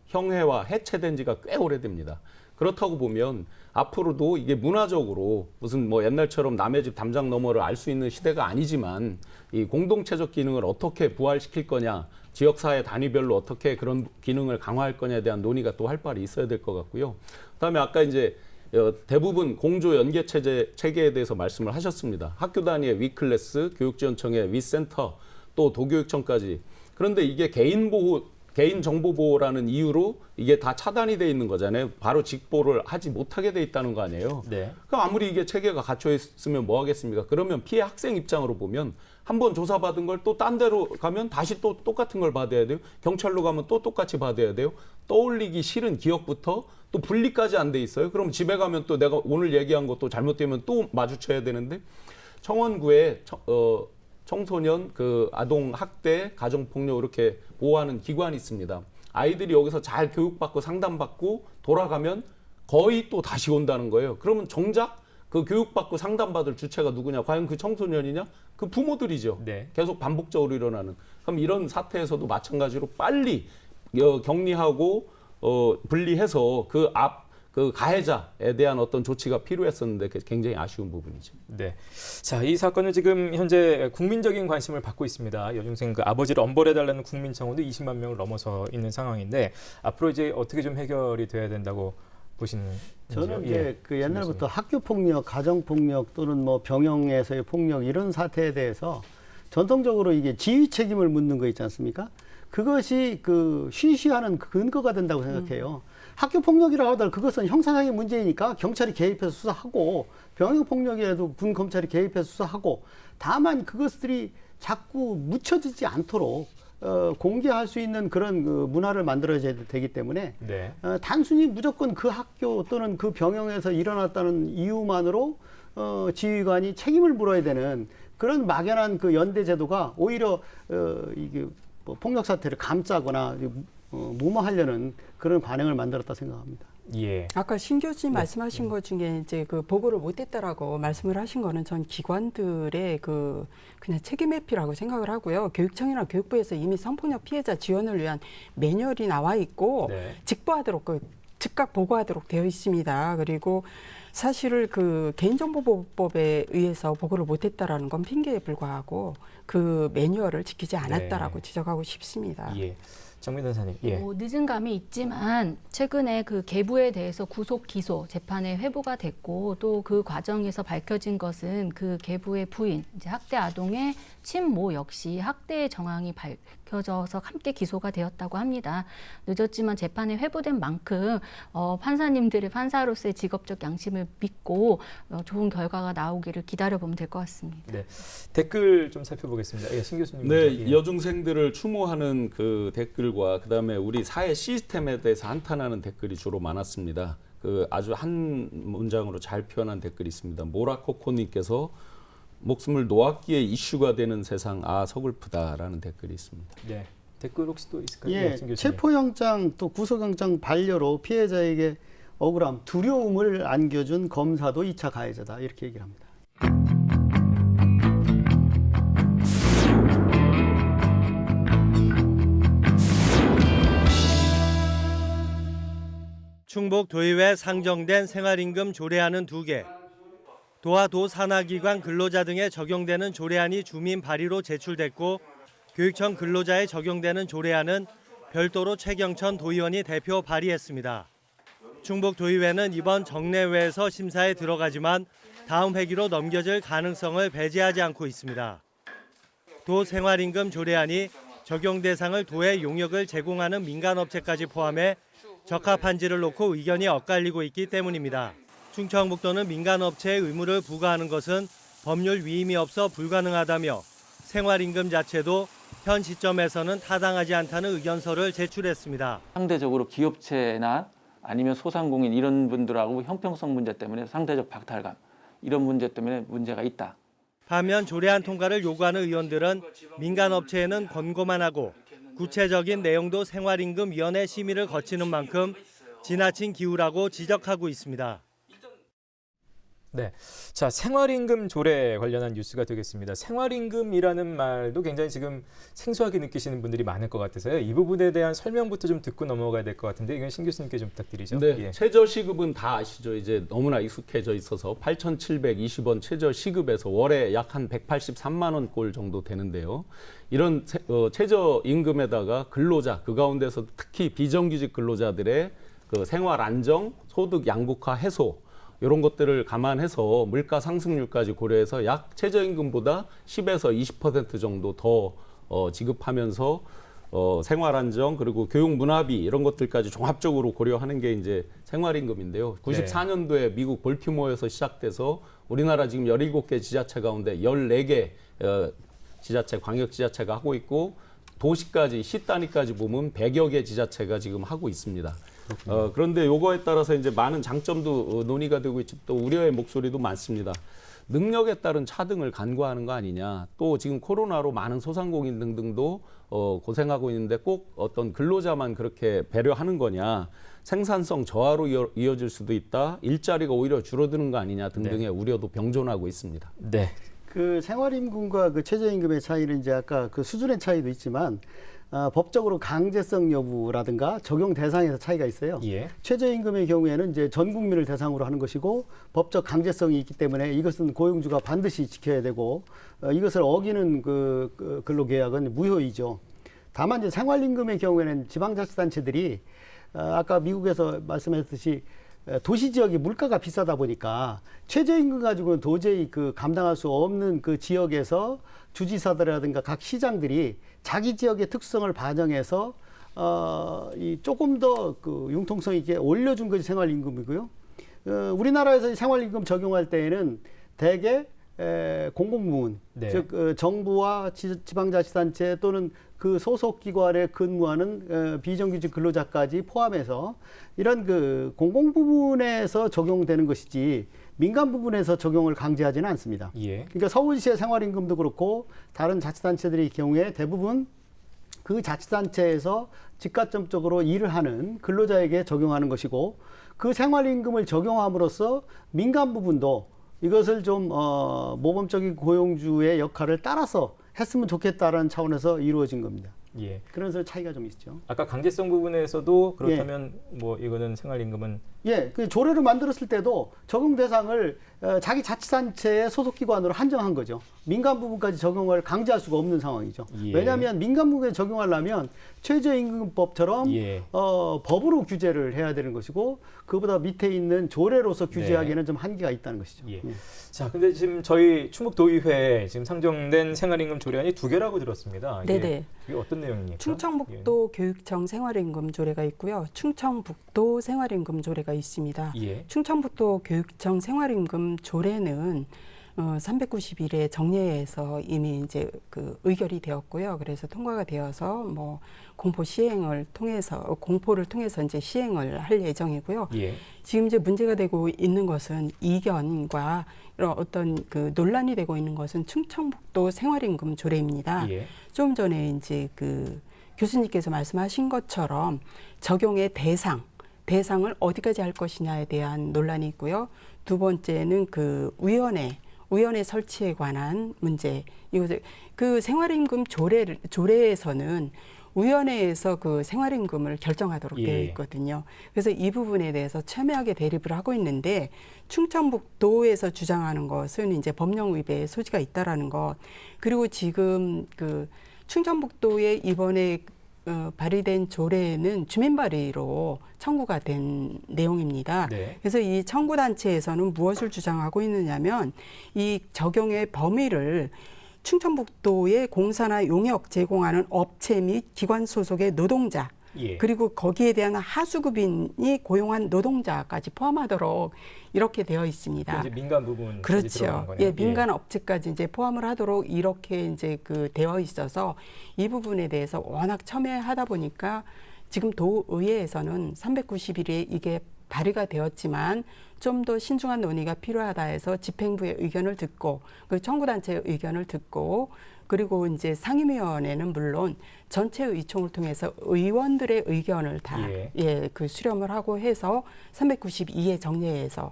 형해와 해체된 지가 꽤 오래됩니다. 그렇다고 보면 앞으로도 이게 문화적으로 무슨 뭐 옛날처럼 남의 집 담장 너머를 알 수 있는 시대가 아니지만 이 공동체적 기능을 어떻게 부활시킬 거냐, 지역사회 단위별로 어떻게 그런 기능을 강화할 거냐에 대한 논의가 또 활발히 있어야 될 것 같고요. 그다음에 아까 이제 대부분 공조 연계 체계에 대해서 말씀을 하셨습니다. 학교 단위의 위클래스, 교육지원청의 위센터, 또 도교육청까지. 그런데 이게 개인정보보호라는 이유로 이게 다 차단이 돼 있는 거잖아요. 바로 직보를 하지 못하게 돼 있다는 거 아니에요. 네. 그럼 아무리 이게 체계가 갖춰 있으면 뭐 하겠습니까? 그러면 피해 학생 입장으로 보면 한 번 조사받은 걸 또 딴 데로 가면 다시 또 똑같은 걸 받아야 돼요. 경찰로 가면 또 똑같이 받아야 돼요. 떠올리기 싫은 기억부터 또 분리까지 안 돼 있어요. 그럼 집에 가면 또 내가 오늘 얘기한 것도 잘못되면 또 마주쳐야 되는데 청원구에 청소년 아동 학대, 가정 폭력 이렇게 보호하는 기관이 있습니다. 아이들이 여기서 잘 교육받고 상담받고 돌아가면 거의 또 다시 온다는 거예요. 그러면 정작 그 교육받고 상담받을 주체가 누구냐? 과연 그 청소년이냐? 그 부모들이죠. 네. 계속 반복적으로 일어나는. 그럼 이런 사태에서도 마찬가지로 빨리 격리하고 분리해서 그 가해자에 대한 어떤 조치가 필요했었는데 굉장히 아쉬운 부분이죠. 네. 자, 이 사건은 지금 현재 국민적인 관심을 받고 있습니다. 여중생 아버지를 엄벌해달라는 국민 청원도 20만 명을 넘어서 있는 상황인데 앞으로 이제 어떻게 좀 해결이 돼야 된다고 보시는? 저는 예. 이제 그 옛날부터 학교 폭력, 가정 폭력 또는 뭐 병영에서의 폭력 이런 사태에 대해서 전통적으로 이게 지휘 책임을 묻는 거 있지 않습니까? 그것이 쉬쉬하는 근거가 된다고 생각해요. 학교 폭력이라고 하더라도 그것은 형사상의 문제이니까 경찰이 개입해서 수사하고 병영 폭력이라도 군 검찰이 개입해서 수사하고 다만 그것들이 자꾸 묻혀지지 않도록 공개할 수 있는 그런 문화를 만들어야 되기 때문에 네. 단순히 무조건 그 학교 또는 그 병영에서 일어났다는 이유만으로 지휘관이 책임을 물어야 되는 그런 막연한 그 연대 제도가 오히려 이게 뭐 폭력 사태를 감싸거나 무마하려는 그런 관행을 만들었다 생각합니다. 예. 아까 신 교수님 말씀하신 것 중에 이제 보고를 못했다라고 말씀을 하신 거는 전 기관들의 그냥 책임 회피라고 생각을 하고요. 교육청이나 교육부에서 이미 성폭력 피해자 지원을 위한 매뉴얼이 나와 있고 네. 직보하도록 즉각 보고하도록 되어 있습니다. 그리고 사실 개인정보보호법에 의해서 보고를 못했다라는 건 핑계에 불과하고 그 매뉴얼을 지키지 않았다라고 지적하고 싶습니다. 예. 정민 변호사님. 예. 늦은 감이 있지만 최근에 그 계부에 대해서 구속 기소 재판에 회부가 됐고 또 그 과정에서 밝혀진 것은 그 계부의 부인 이제 학대 아동의 친모 역시 학대의 정황이 밝혀져서 함께 기소가 되었다고 합니다. 늦었지만 재판에 회부된 만큼 판사님들의 판사로서의 직업적 양심을 믿고 좋은 결과가 나오기를 기다려보면 될 것 같습니다. 네. 댓글 좀 살펴보겠습니다. 예, 신 교수님. 네, 먼저. 예. 여중생들을 추모하는 그 댓글과 그다음에 우리 사회 시스템에 대해서 한탄하는 댓글이 주로 많았습니다. 아주 한 문장으로 잘 표현한 댓글이 있습니다. 모라코코님께서 목숨을 놓았기에 이슈가 되는 세상 서글프다라는 댓글이 있습니다. 네. 댓글 혹시 또 있을까요? 예, 신 교수님. 체포영장 또 구속영장 반려로 피해자에게 억울함, 두려움을 안겨준 검사도 2차 가해자다 이렇게 얘기를 합니다. 충북 도의회 상정된 생활임금 조례안은 2개, 도와 도산하기관 근로자 등에 적용되는 조례안이 주민 발의로 제출됐고 교육청 근로자에 적용되는 조례안은 별도로 최경천 도의원이 대표 발의했습니다. 충북 도의회는 이번 정례회에서 심사에 들어가지만 다음 회기로 넘겨질 가능성을 배제하지 않고 있습니다. 도 생활임금 조례안이 적용 대상을 도의 용역을 제공하는 민간업체까지 포함해 적합한지를 놓고 의견이 엇갈리고 있기 때문입니다. 충청북도는 민간업체에 의무를 부과하는 것은 법률 위임이 없어 불가능하다며 생활임금 자체도 현 시점에서는 타당하지 않다는 의견서를 제출했습니다. 상대적으로 기업체나 아니면 소상공인 이런 분들하고 형평성 문제 때문에 상대적 박탈감 이런 문제 때문에 문제가 있다. 반면 조례안 통과를 요구하는 의원들은 민간업체에는 권고만 하고 구체적인 내용도 생활임금위원회 심의를 거치는 만큼 지나친 기우라고 지적하고 있습니다. 네, 자 생활임금 조례 관련한 뉴스가 되겠습니다. 생활임금이라는 말도 굉장히 지금 생소하게 느끼시는 분들이 많을 것 같아서요. 이 부분에 대한 설명부터 좀 듣고 넘어가야 될 것 같은데 이건 신 교수님께 좀 부탁드리죠. 네, 예. 최저시급은 다 아시죠. 이제 너무나 익숙해져 있어서 8,720원 최저시급에서 월에 약 한 183만 원 꼴 정도 되는데요. 이런 최저임금에다가 근로자, 그 가운데서 특히 비정규직 근로자들의 그 생활 안정, 소득 양극화 해소 이런 것들을 감안해서 물가 상승률까지 고려해서 약 최저임금보다 10에서 20% 정도 더 지급하면서 생활 안정 그리고 교육 문화비 이런 것들까지 종합적으로 고려하는 게 이제 생활임금인데요. 94년도에 미국 볼티모어에서 시작돼서 우리나라 지금 17개 지자체 가운데 14개 지자체, 광역 지자체가 하고 있고 도시까지, 시 단위까지 보면 100여 개 지자체가 지금 하고 있습니다. 그런데 요거에 따라서 이제 많은 장점도 논의가 되고 있지 또 우려의 목소리도 많습니다. 능력에 따른 차등을 간과하는 거 아니냐. 또 지금 코로나로 많은 소상공인 등등도 고생하고 있는데 꼭 어떤 근로자만 그렇게 배려하는 거냐. 생산성 저하로 이어질 수도 있다. 일자리가 오히려 줄어드는 거 아니냐 등등의 우려도 병존하고 있습니다. 네. 그 생활임금과 그 최저임금의 차이는 이제 아까 그 수준의 차이도 있지만 법적으로 강제성 여부라든가 적용 대상에서 차이가 있어요. 예. 최저임금의 경우에는 이제 전 국민을 대상으로 하는 것이고 법적 강제성이 있기 때문에 이것은 고용주가 반드시 지켜야 되고 이것을 어기는 그 근로계약은 무효이죠. 다만 이제 생활임금의 경우에는 지방자치단체들이 아까 미국에서 말씀하셨듯이 도시 지역이 물가가 비싸다 보니까 최저임금 가지고는 도저히 그 감당할 수 없는 그 지역에서 주지사들이라든가 각 시장들이 자기 지역의 특성을 반영해서 이 조금 더 그 융통성 있게 올려준 것이 생활임금이고요. 우리나라에서 생활임금 적용할 때에는 대개 공공부문, 네. 즉 정부와 지방자치단체 또는 그 소속 기관에 근무하는 비정규직 근로자까지 포함해서 이런 그 공공 부분에서 적용되는 것이지 민간 부분에서 적용을 강제하지는 않습니다. 예. 그러니까 서울시의 생활임금도 그렇고 다른 자치단체들의 경우에 대부분 그 자치단체에서 직가점적으로 일을 하는 근로자에게 적용하는 것이고 그 생활임금을 적용함으로써 민간 부분도 이것을 좀 모범적인 고용주의 역할을 따라서 했으면 좋겠다라는 차원에서 이루어진 겁니다. 예. 그래서 차이가 좀 있죠. 아까 강제성 부분에서도 그렇다면 뭐 이거는 생활임금은 예, 그 조례를 만들었을 때도 적용 대상을 자기 자치단체의 소속기관으로 한정한 거죠. 민간 부분까지 적용을 강제할 수가 없는 상황이죠. 예. 왜냐하면 민간 부분에 적용하려면 최저임금법처럼 예. 법으로 규제를 해야 되는 것이고 그보다 밑에 있는 조례로서 규제하기에는 네. 좀 한계가 있다는 것이죠. 예. 자, 근데 지금 저희 충북도의회에 지금 상정된 생활임금 조례안이 2개라고 들었습니다. 네네. 이게 어떤 내용입니까? 충청북도 교육청 생활임금 조례가 있고요. 충청북도 생활임금 조례가 있습니다. 예. 충청북도 교육청 생활임금 조례는 390일에 정례에서 이미 이제 그 의결이 되었고요. 그래서 통과가 되어서 뭐 공포를 통해서 이제 시행을 할 예정이고요. 예. 지금 이제 문제가 되고 있는 것은 이견과 이런 어떤 그 논란이 되고 있는 것은 충청북도 생활임금 조례입니다. 예. 좀 전에 이제 그 교수님께서 말씀하신 것처럼 적용의 대상 대상을 어디까지 할 것이냐에 대한 논란이 있고요. 두 번째는 그 위원회 설치에 관한 문제. 이것을 그 생활임금 조례에서는 위원회에서 그 생활임금을 결정하도록 되어 있거든요. 그래서 이 부분에 대해서 첨예하게 대립을 하고 있는데 충청북도에서 주장하는 것은 이제 법령 위배의 소지가 있다라는 것. 그리고 지금 그 충청북도에 이번에 발의된 조례는 주민 발의로 청구가 된 내용입니다. 네. 그래서 이 청구 단체에서는 무엇을 주장하고 있느냐면 이 적용의 범위를 충청북도에 공사나 용역 제공하는 업체 및 기관 소속의 노동자 그리고 거기에 대한 하수급인이 고용한 노동자까지 포함하도록 이렇게 되어 있습니다. 이제 민간 부분 그렇죠. 예, 민간 업체까지 이제 포함을 하도록 이렇게 이제 그 되어 있어서 이 부분에 대해서 워낙 첨예하다 보니까 지금 도의회에서는 390일에 이게 발의가 되었지만 좀 더 신중한 논의가 필요하다 해서 집행부의 의견을 듣고 그 청구단체의 의견을 듣고 그리고 이제 상임위원회는 물론 전체 의총을 통해서 의원들의 의견을 다 그 수렴을 하고 해서 392회 정례에서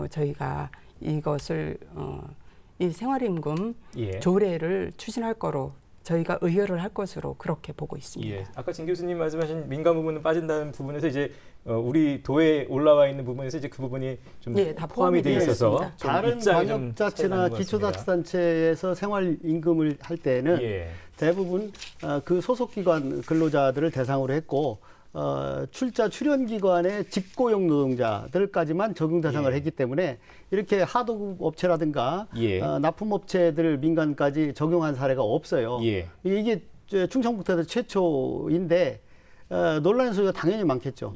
저희가 이것을 이 생활임금 조례를 추진할 거로 저희가 의결을 할 것으로 그렇게 보고 있습니다. 아까 진 교수님 말씀하신 민간 부분은 빠진다는 부분에서 이제 우리 도에 올라와 있는 부분에서 이제 그 부분이 좀 다 포함이 돼 있어서 다른 광역자치나 기초자치단체에서 생활임금을 할 때는 대부분 그 소속기관 근로자들을 대상으로 했고 출연기관의 직고용 노동자들까지만 적용 대상을 했기 때문에 이렇게 하도급 업체라든가 납품업체들 민간까지 적용한 사례가 없어요. 이게 충청북도에서 최초인데 논란의 소지가 당연히 많겠죠.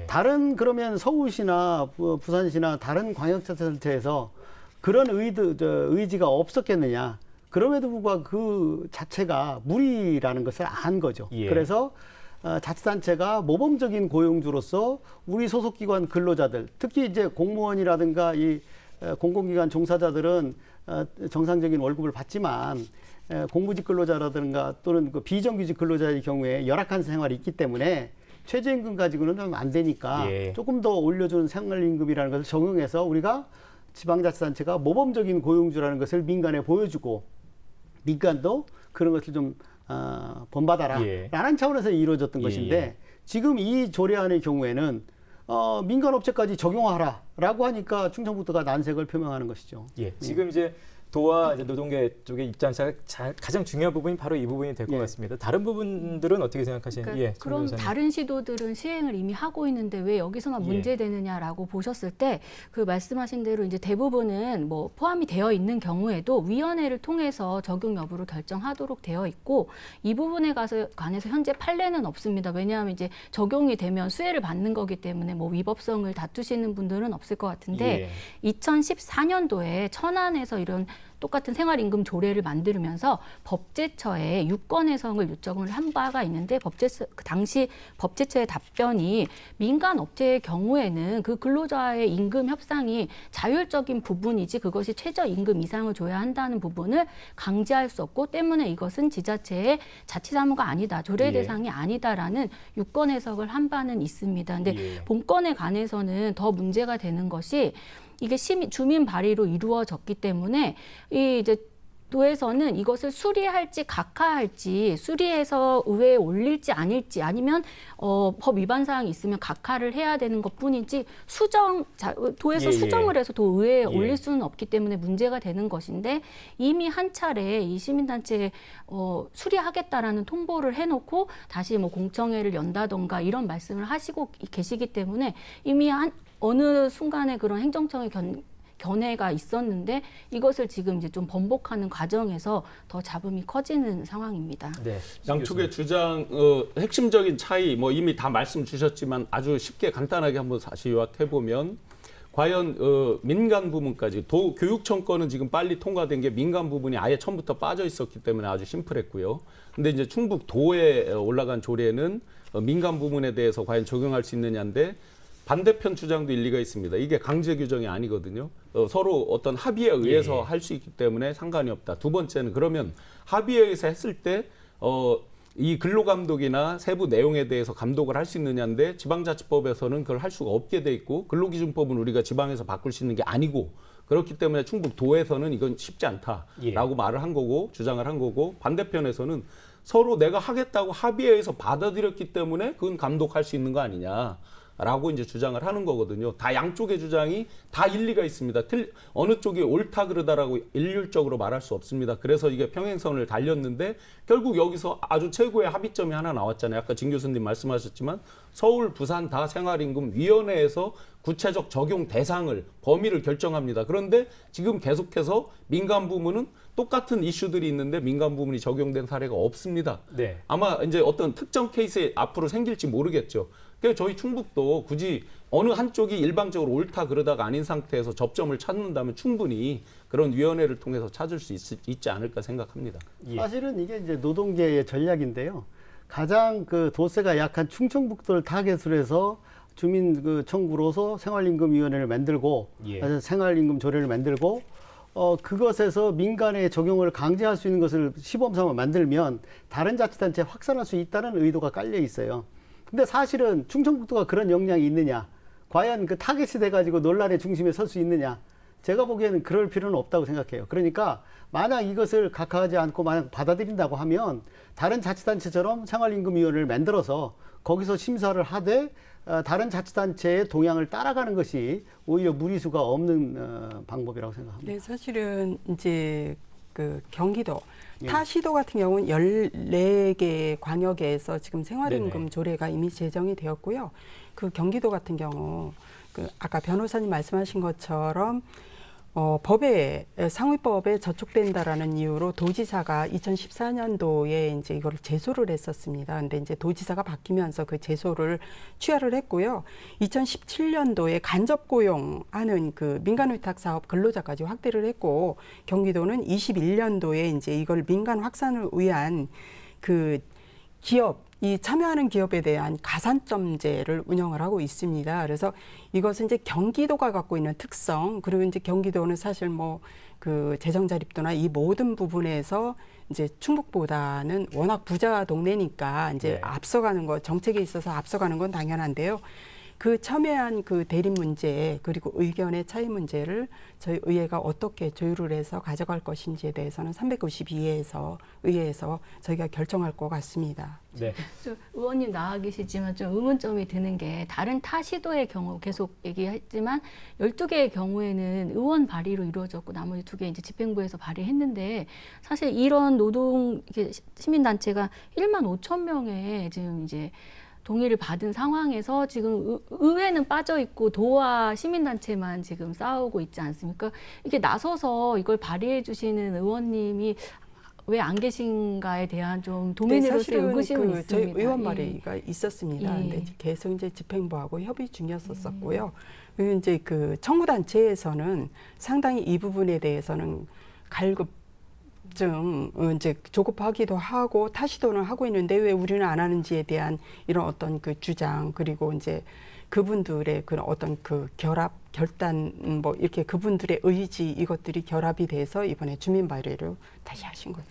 다른 그러면 서울시나 부산시나 다른 광역자치단체에서 그런 의지가 없었겠느냐. 그럼에도 불구하고 그 자체가 무리라는 것을 안 거죠. 그래서 자치단체가 모범적인 고용주로서 우리 소속기관 근로자들, 특히 이제 공무원이라든가 이 공공기관 종사자들은 정상적인 월급을 받지만 공무직 근로자라든가 또는 그 비정규직 근로자의 경우에 열악한 생활이 있기 때문에 최저임금 가지고는 좀 안 되니까 조금 더 올려준 생활임금이라는 것을 적용해서 우리가 지방자치단체가 모범적인 고용주라는 것을 민간에 보여주고 민간도 그런 것을 좀 본받아라 라는 차원에서 이루어졌던 것인데 지금 이 조례안의 경우에는 민간업체까지 적용하라라고 하니까 충청북도가 난색을 표명하는 것이죠. 지금 이제 도와 이제 노동계 쪽의 입장차가 가장 중요한 부분이 바로 이 부분이 될 것 같습니다. 다른 부분들은 어떻게 생각하시나요? 그러니까 그럼 다른 시도들은 시행을 이미 하고 있는데 왜 여기서만 문제되느냐라고 보셨을 때 그 말씀하신 대로 이제 대부분은 뭐 포함이 되어 있는 경우에도 위원회를 통해서 적용 여부를 결정하도록 되어 있고 이 부분에 관해서 현재 판례는 없습니다. 왜냐하면 이제 적용이 되면 수혜를 받는 거기 때문에 뭐 위법성을 다투시는 분들은 없을 것 같은데 2014년도에 천안에서 이런 똑같은 생활임금 조례를 만들면서 법제처에 유권 해석을 요청을 한 바가 있는데 당시 법제처의 답변이 민간 업체의 경우에는 그 근로자의 임금 협상이 자율적인 부분이지 그것이 최저임금 이상을 줘야 한다는 부분을 강제할 수 없고 때문에 이것은 지자체의 자치사무가 아니다. 조례 대상이 아니다라는 유권 해석을 한 바는 있습니다. 근데 본건에 관해서는 더 문제가 되는 것이 이게 주민 발의로 이루어졌기 때문에 이제 도에서는 이것을 수리할지 각하할지 수리해서 의회에 올릴지 아닐지 아니면 법 위반 사항이 있으면 각하를 해야 되는 것뿐이지 도에서 수정을 해서 도의회에 올릴 수는 없기 때문에 문제가 되는 것인데 이미 한 차례 이 시민단체에 수리하겠다라는 통보를 해놓고 다시 뭐 공청회를 연다던가 이런 말씀을 하시고 계시기 때문에 이미 어느 순간에 그런 행정청의 견해가 있었는데 이것을 지금 이제 좀 번복하는 과정에서 더 잡음이 커지는 상황입니다. 양측의 주장 핵심적인 차이 뭐 이미 다 말씀 주셨지만 아주 쉽게 간단하게 한번 다시 요약해 보면 과연 민간 부분까지 교육청 건은 지금 빨리 통과된 게 민간 부분이 아예 처음부터 빠져 있었기 때문에 아주 심플했고요. 근데 이제 충북도에 올라간 조례는 민간 부분에 대해서 과연 적용할 수 있느냐인데 반대편 주장도 일리가 있습니다. 이게 강제 규정이 아니거든요. 서로 어떤 합의에 의해서 할 수 있기 때문에 상관이 없다. 두 번째는 그러면 합의에 의해서 했을 때 이 근로감독이나 세부 내용에 대해서 감독을 할 수 있느냐인데 지방자치법에서는 그걸 할 수가 없게 돼 있고 근로기준법은 우리가 지방에서 바꿀 수 있는 게 아니고 그렇기 때문에 충북도에서는 이건 쉽지 않다라고 말을 한 거고 주장을 한 거고 반대편에서는 서로 내가 하겠다고 합의해서 받아들였기 때문에 그건 감독할 수 있는 거 아니냐라고 이제 주장을 하는 거거든요. 다 양쪽의 주장이 다 일리가 있습니다. 어느 쪽이 옳다 그러다라고 일률적으로 말할 수 없습니다. 그래서 이게 평행선을 달렸는데 결국 여기서 아주 최고의 합의점이 하나 나왔잖아요. 아까 진 교수님 말씀하셨지만 서울, 부산 다 생활임금위원회에서 구체적 적용 대상을 범위를 결정합니다. 그런데 지금 계속해서 민간 부문은 똑같은 이슈들이 있는데 민간 부문이 적용된 사례가 없습니다. 네. 아마 이제 어떤 특정 케이스에 앞으로 생길지 모르겠죠. 그러니까 저희 충북도 굳이 어느 한쪽이 일방적으로 옳다 그러다가 아닌 상태에서 접점을 찾는다면 충분히 그런 위원회를 통해서 찾을 수 있지 않을까 생각합니다. 사실은 이게 이제 노동계의 전략인데요. 가장 그 도세가 약한 충청북도를 타겟으로 해서 주민 그 청구로서 생활임금위원회를 만들고 생활임금 조례를 만들고 그것에서 민간의 적용을 강제할 수 있는 것을 시범상으로 만들면 다른 자치단체에 확산할 수 있다는 의도가 깔려 있어요. 근데 사실은 충청북도가 그런 역량이 있느냐? 과연 그 타겟이 돼가지고 논란의 중심에 설 수 있느냐? 제가 보기에는 그럴 필요는 없다고 생각해요. 그러니까 만약 이것을 각하하지 않고 만약 받아들인다고 하면 다른 자치단체처럼 생활임금위원회를 만들어서 거기서 심사를 하되 다른 자치단체의 동향을 따라가는 것이 오히려 무리수가 없는 방법이라고 생각합니다. 네, 사실은 이제 그 경기도 타 시도 같은 경우는 14개 광역에서 지금 생활임금 조례가 이미 제정이 되었고요. 그 경기도 같은 경우 그 아까 변호사님 말씀하신 것처럼 법에 상위법에 저촉된다라는 이유로 도지사가 2014년도에 이제 이걸 제소를 했었습니다. 근데 이제 도지사가 바뀌면서 그 제소를 취하를 했고요. 2017년도에 간접 고용하는 그 민간 위탁 사업 근로자까지 확대를 했고 경기도는 21년도에 이제 이걸 민간 확산을 위한 그 기업 이 참여하는 기업에 대한 가산점제를 운영을 하고 있습니다. 그래서 이것은 이제 경기도가 갖고 있는 특성, 그리고 이제 경기도는 사실 뭐 그 재정 자립도나 이 모든 부분에서 이제 충북보다는 워낙 부자 동네니까 이제 앞서가는 거, 정책에 있어서 앞서가는 건 당연한데요. 그 첨예한 그 대립 문제 그리고 의견의 차이 문제를 저희 의회가 어떻게 조율을 해서 가져갈 것인지에 대해서는 392회에서 의회에서 저희가 결정할 것 같습니다. 네. 의원님 나와 계시지만 좀 의문점이 드는 게 다른 타 시도의 경우 계속 얘기했지만 12개의 경우에는 의원 발의로 이루어졌고 나머지 2개 이제 집행부에서 발의했는데 사실 이런 노동 시민단체가 1만 5천 명의 지금 이제 동의를 받은 상황에서 지금 의회는 빠져 있고 도와 시민단체만 지금 싸우고 있지 않습니까? 이게 나서서 이걸 발의해 주시는 의원님이 왜 안 계신가에 대한 좀 도민으로서의 의구심은 있습니다. 저희 의원 발의가 있었습니다. 근데 계속 이제 집행부하고 협의 중이었었고요. 그리고 이제 그 청구단체에서는 상당히 이 부분에 대해서는 좀 이제 조급하기도 하고 타시도는 하고 있는데 왜 우리는 안 하는지에 대한 이런 어떤 그 주장 그리고 이제 그분들의 그런 어떤 그 결단 뭐 이렇게 그분들의 의지 이것들이 결합이 돼서 이번에 주민 발의를 다시 하신 거죠.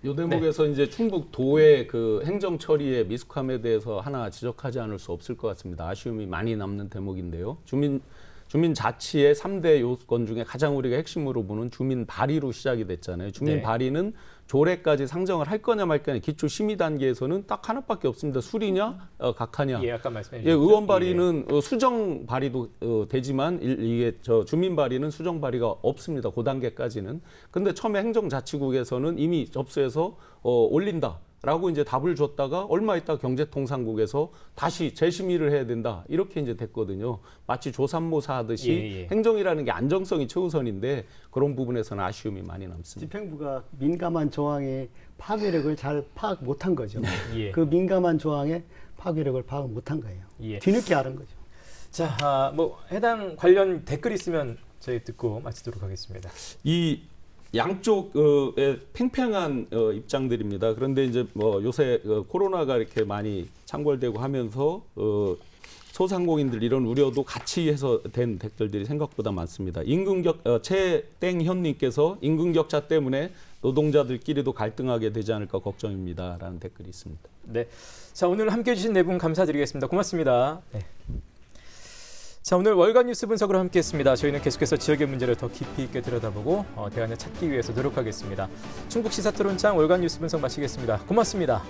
이 대목에서 이제 충북도의 그 행정 처리의 미숙함에 대해서 하나 지적하지 않을 수 없을 것 같습니다. 아쉬움이 많이 남는 대목인데요. 주민 자치의 3대 요건 중에 가장 우리가 핵심으로 보는 주민 발의로 시작이 됐잖아요. 주민 발의는 조례까지 상정을 할 거냐 말 거냐 기초 심의 단계에서는 딱 하나밖에 없습니다. 수리냐, 각하냐. 아까 말씀해 주셨죠. 의원 발의는 수정 발의도 되지만 이게 주민 발의는 수정 발의가 없습니다. 그 단계까지는. 근데 처음에 행정자치국에서는 이미 접수해서 올린다. 라고 이제 답을 줬다가 얼마 있다 경제통상국에서 다시 재심의를 해야 된다. 이렇게 이제 됐거든요. 마치 조삼모사 하듯이 행정이라는 게 안정성이 최우선인데 그런 부분에서는 아쉬움이 많이 남습니다. 집행부가 민감한 조항의 파괴력을 잘 파악 못한 거죠. 그 민감한 조항의 파괴력을 파악 못한 거예요. 뒤늦게 알은 거죠. 자, 뭐 해당 관련 댓글 있으면 저희 듣고 마치도록 하겠습니다. 이 양쪽의 팽팽한 입장들입니다. 그런데 이제 뭐 요새 코로나가 이렇게 많이 창궐되고 하면서 소상공인들 이런 우려도 같이 해서 된 댓글들이 생각보다 많습니다. 최땡현님께서 임금 격차 때문에 노동자들끼리도 갈등하게 되지 않을까 걱정입니다라는 댓글이 있습니다. 네, 자 오늘 함께해 주신 네 분 감사드리겠습니다. 고맙습니다. 네. 자 오늘 월간 뉴스 분석으로 함께했습니다. 저희는 계속해서 지역의 문제를 더 깊이 있게 들여다보고 대안을 찾기 위해서 노력하겠습니다. 충북 시사토론장 월간 뉴스 분석 마치겠습니다. 고맙습니다.